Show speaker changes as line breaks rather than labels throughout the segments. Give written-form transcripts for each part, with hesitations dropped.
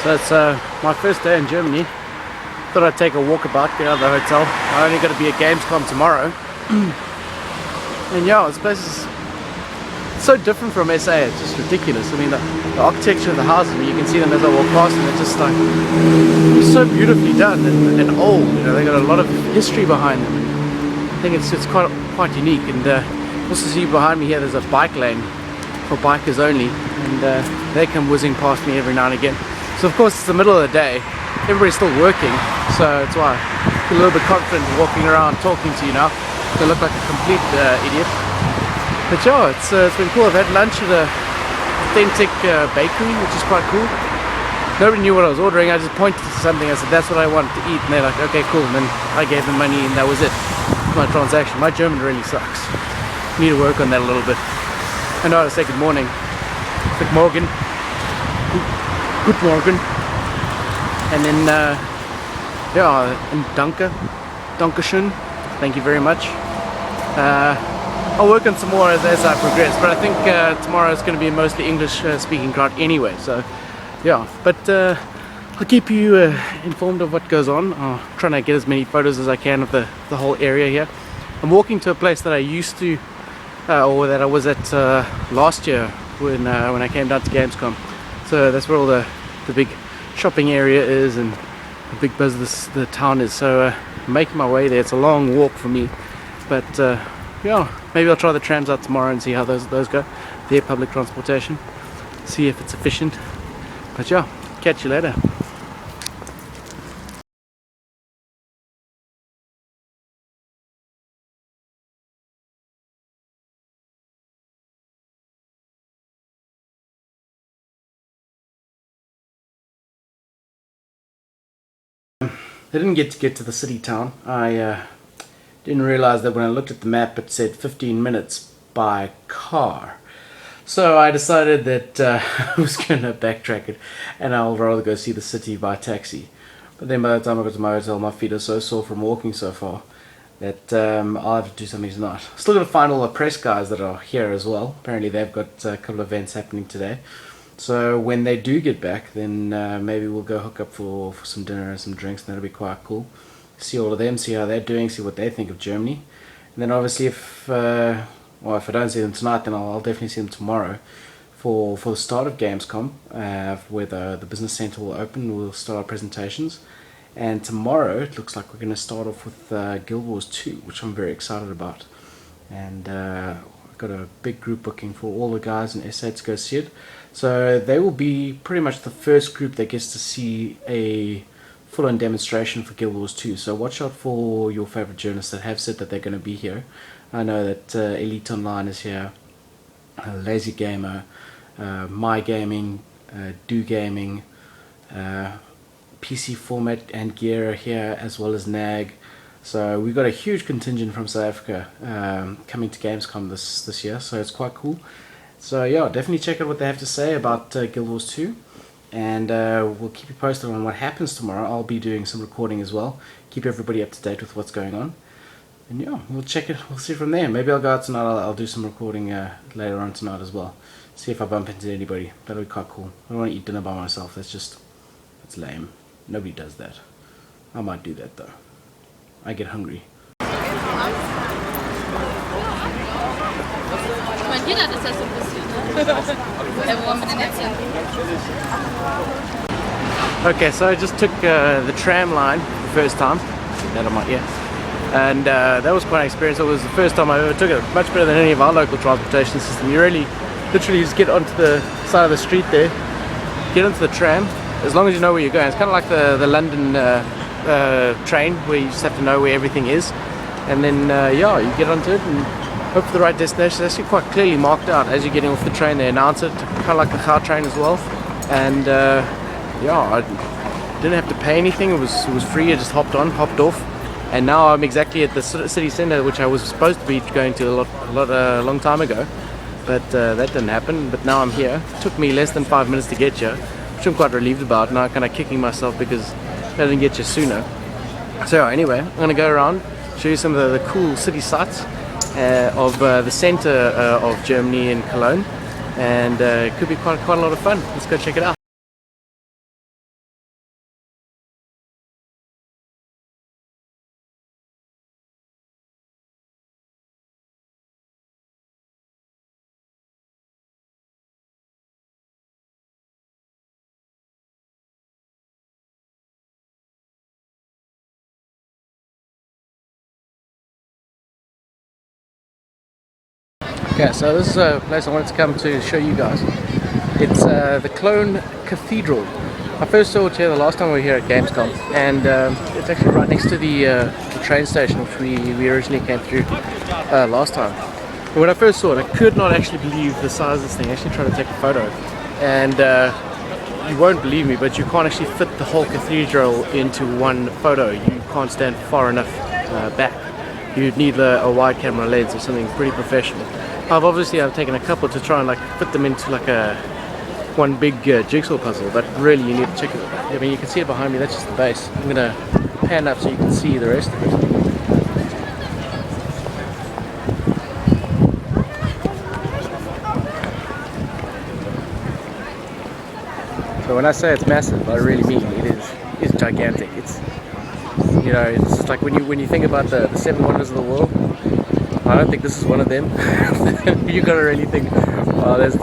So it's my first day in Germany. Thought I'd take a walkabout, get out of the hotel. I only got to be at Gamescom tomorrow. And yeah, this place is so different from SA, it's just ridiculous. I mean, the architecture of the houses, I mean, you can see them as I walk past, and they're just like so beautifully done and old. You know, they got a lot of history behind them. I think it's quite unique. And also see behind me here, there's a bike lane for bikers only, and they come whizzing past me every now and again. So of course it's the middle of the day, everybody's still working, so that's why I feel a little bit confident walking around talking to you now. I look like a complete idiot. But yeah, it's been cool. I've had lunch at a authentic bakery, which is quite cool. Nobody knew what I was ordering. I just pointed to something. I said that's what I wanted to eat, and they're like, okay, cool. And then I gave them money, and that was it. My transaction. My German really sucks. Need to work on that a little bit. I know how to say good morning. Good morgen. Good morgen. And then yeah, and danke. Dankeschön. Thank you very much. I'll work on some more as I progress, but I think tomorrow is going to be mostly English speaking crowd anyway, so yeah. But I'll keep you informed of what goes on. I'll try to get as many photos as I can of the whole area here. I'm walking to a place that I used to or that I was at last year when I came down to Gamescom. So that's where all the big shopping area is and the big business the town is. So I'm making my way there. It's a long walk for me, but yeah, maybe I'll try the trams out tomorrow and see how those go. Their public transportation, see if it's efficient. But yeah, catch you later. I didn't get to the city town. I didn't realize that when I looked at the map it said 15 minutes by car. So I decided that I was going to backtrack it and I'll rather go see the city by taxi. But then by the time I got to my hotel, my feet are so sore from walking so far that I'll have to do something tonight. Still got to find all the press guys that are here as well. Apparently they've got a couple of events happening today. So when they do get back, then maybe we'll go hook up for some dinner and some drinks, and that'll be quite cool. See all of them, see how they're doing, see what they think of Germany. And then obviously if I don't see them tonight, then I'll definitely see them tomorrow for the start of Gamescom, where the business center will open. We'll start our presentations. And tomorrow it looks like we're going to start off with Guild Wars 2, which I'm very excited about. And I've got a big group booking for all the guys in SA to go see it. So they will be pretty much the first group that gets to see a full-on demonstration for Guild Wars 2. So watch out for your favorite journalists that have said that they're going to be here. I know that Elite Online is here, Lazy Gamer, My Gaming, Do Gaming, PC Format and Gear are here, as well as NAG. So we've got a huge contingent from South Africa coming to Gamescom this year, so it's quite cool. So yeah, definitely check out what they have to say about Guild Wars 2, and we'll keep you posted on what happens tomorrow. I'll be doing some recording as well, keep everybody up to date with what's going on, and yeah, we'll check it, we'll see from there. Maybe I'll go out tonight, I'll do some recording later on tonight as well, see if I bump into anybody. That'll be quite cool. I don't want to eat dinner by myself, that's lame. Nobody does that. I might do that though. I get hungry.
Jeder das ja so ein bisschen, ne? Wo man denn jetzt hin?
Okay, so I just took the tram line the first time. That on my ear. And that was quite an experience. It was the first time I ever took it. Much better than any of our local transportation system. You really, literally just get onto the side of the street there, get onto the tram, as long as you know where you're going. It's kind of like the London train, where you just have to know where everything is. And then, yeah, you get onto it and hope for the right destination. It's actually quite clearly marked out as you're getting off the train. They announce it, kind of like the car train as well. And yeah, I didn't have to pay anything. It was free. I just hopped on, hopped off, and now I'm exactly at the city centre, which I was supposed to be going to a long time ago, but that didn't happen. But now I'm here. It took me less than 5 minutes to get here, which I'm quite relieved about. Now I'm kind of kicking myself because I didn't get here sooner. So anyway, I'm going to go around, show you some of the cool city sights of the center of Germany in Cologne, and it could be quite a lot of fun. Let's go check it out. Okay, so this is a place I wanted to come to show you guys. It's the Cologne Cathedral. I first saw it here the last time we were here at Gamescom, and it's actually right next to the train station which we originally came through last time. But when I first saw it, I could not actually believe the size of this thing. I actually tried to take a photo, and you won't believe me, but you can't actually fit the whole cathedral into one photo. You can't stand far enough back. You'd need a wide camera lens or something pretty professional. I've taken a couple to try and like fit them into like one big jigsaw puzzle, but really you need to check it. I mean, you can see it behind me, that's just the base. I'm gonna pan up so you can see the rest of it. So when I say it's massive, I really mean it's gigantic. It's, you know, it's just like when you think about the seven wonders of the world, I don't think this is one of them. You gotta really think, oh, there's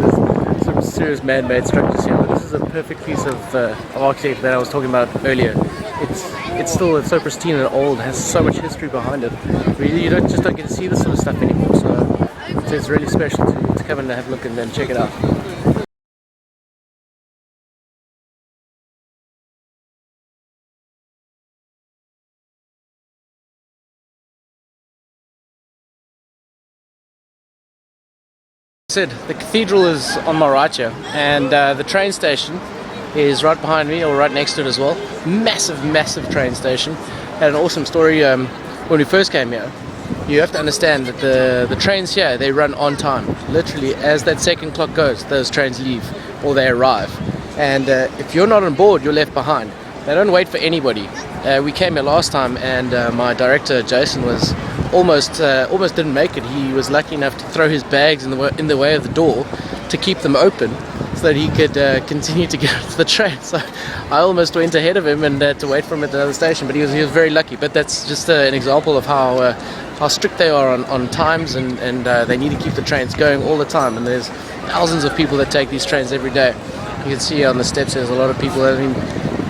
some serious man-made structures here, but this is a perfect piece of architecture that I was talking about earlier. It's so pristine and old, it has so much history behind it. You just don't get to see this sort of stuff anymore, so it's really special to come and have a look and then check it out. Said the cathedral is on my right here, and the train station is right behind me, or right next to it as well. Massive train station. Had an awesome story when we first came here. You have to understand that the trains here, they run on time. Literally, as that second clock goes, those trains leave or they arrive. And if you're not on board, you're left behind. They don't wait for anybody. We came here last time, and my director Jason was almost didn't make it. He was lucky enough to throw his bags in the way of the door to keep them open, so that he could continue to get to the train. So I almost went ahead of him and had to wait for him at the other station. But he was very lucky. But that's just an example of how strict they are on times, and they need to keep the trains going all the time. And there's thousands of people that take these trains every day. You can see on the steps there's a lot of people. I mean,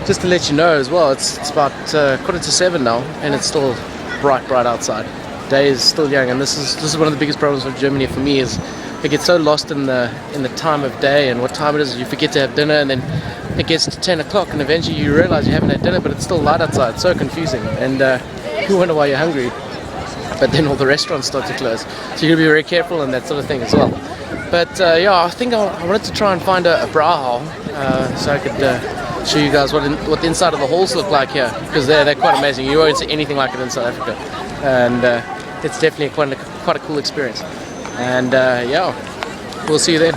just to let you know as well, it's about 6:45 now, and it's still bright outside. Day is still young, and this is one of the biggest problems with Germany for me, is I get so lost in the time of day and what time it is. You forget to have dinner, and then it gets to 10 o'clock, and eventually you realize you haven't had dinner, but it's still light outside. It's so confusing, and you wonder why you're hungry. But then all the restaurants start to close, so you gotta be very careful and that sort of thing as well. But yeah, I think I wanted to try and find a Brauhaus so I could show you guys what the inside of the halls look like here, because they're quite amazing. You won't see anything like it in South Africa, and it's definitely quite a cool experience. And yeah, we'll see you then.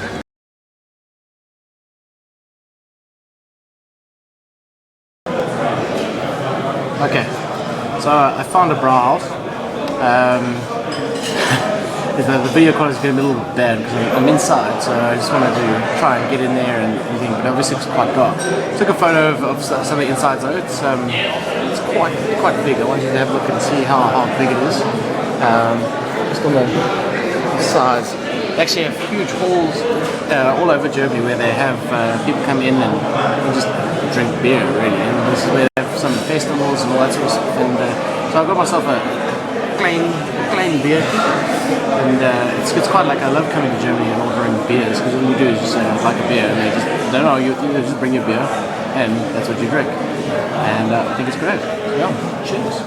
Okay, so I found a Brauhaus. The video quality is going to be a little bit bad because I'm inside, so I just wanted to try and get in there and everything, but obviously it's quite dark. Took a photo of some of the inside though. It's quite big. I want you to have a look and see how big it is. Just on the sides. They actually have huge halls all over Germany where they have people come in and just drink beer, really. And this is where they have some festivals and all that sort of stuff. And so I got myself a plain beer, and it's quite like, I love coming to Germany and ordering beers, because all you do is just say I'd like a beer, and they just bring you a beer, and that's what you drink. And I think it's great. Yeah, cheers.